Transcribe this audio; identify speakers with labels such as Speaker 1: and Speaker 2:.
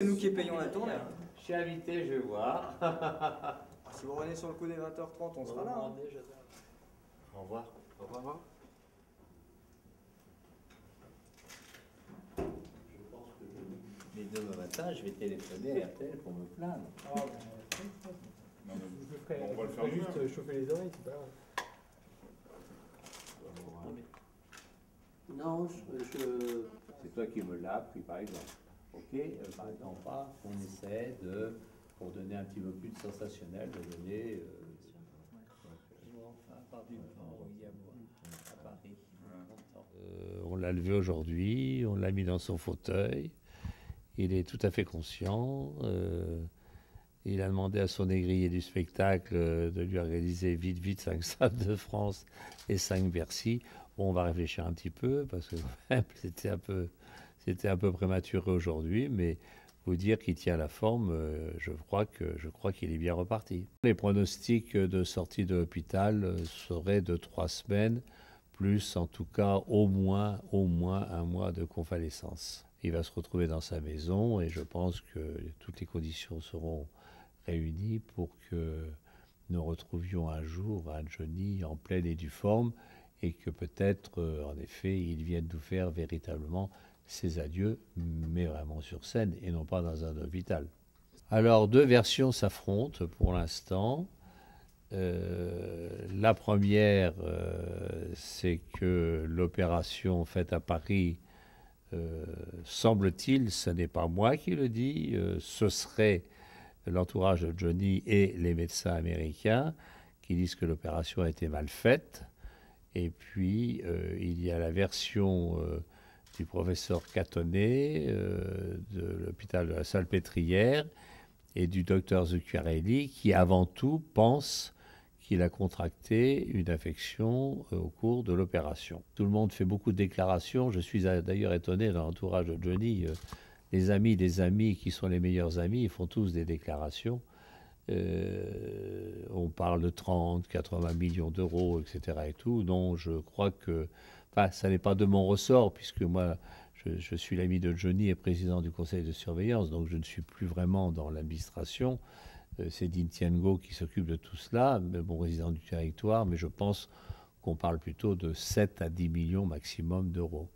Speaker 1: C'est nous qui payons la tournée.
Speaker 2: Je suis invité, je vais voir.
Speaker 1: Si vous revenez sur le coup des 20h30, on sera là. Hein.
Speaker 2: Au revoir. Au revoir. Je pense que mais demain matin, je vais téléphoner à RTL pour me plaindre.
Speaker 3: On va le faire juste chauffer les oreilles, c'est pas grave.
Speaker 2: Non, c'est toi qui me l'as appris, par exemple. Ok, par exemple, pas qu'on essaie de, pour donner un petit peu plus de sensationnel, de donner. On l'a levé aujourd'hui, on l'a mis dans son fauteuil. Il est tout à fait conscient. Il a demandé à son négrier du spectacle de lui organiser vite 5 salles de France et 5 Bercy. Bon, on va réfléchir un petit peu parce que c'était un peu prématuré aujourd'hui, mais vous dire qu'il tient la forme, je crois qu'il est bien reparti. Les pronostics de sortie de l'hôpital seraient de 3 semaines, plus en tout cas au moins 1 mois de convalescence. Il va se retrouver dans sa maison et je pense que toutes les conditions seront réunies pour que nous retrouvions un jour un Johnny en pleine et due forme et que peut-être, en effet, il vienne nous faire véritablement ses adieux, mais vraiment sur scène et non pas dans un hôpital. Alors, 2 versions s'affrontent pour l'instant. La première, c'est que l'opération faite à Paris, semble-t-il, ce n'est pas moi qui le dis, ce serait l'entourage de Johnny et les médecins américains qui disent que l'opération a été mal faite. Et puis, il y a la version du professeur Catonnet de l'hôpital de la Salpêtrière et du docteur Zuccarelli qui, avant tout, pense qu'il a contracté une infection au cours de l'opération. Tout le monde fait beaucoup de déclarations. Je suis d'ailleurs étonné dans l'entourage de Johnny. Les amis des amis qui sont les meilleurs amis, ils font tous des déclarations. On parle de 30, 80 millions d'euros, etc. et tout. Donc je crois que, enfin, ça n'est pas de mon ressort, puisque moi, je suis l'ami de Johnny et président du conseil de surveillance, donc je ne suis plus vraiment dans l'administration. C'est Dean Tiengo qui s'occupe de tout cela, mais bon, résident du territoire, mais je pense qu'on parle plutôt de 7 à 10 millions maximum d'euros.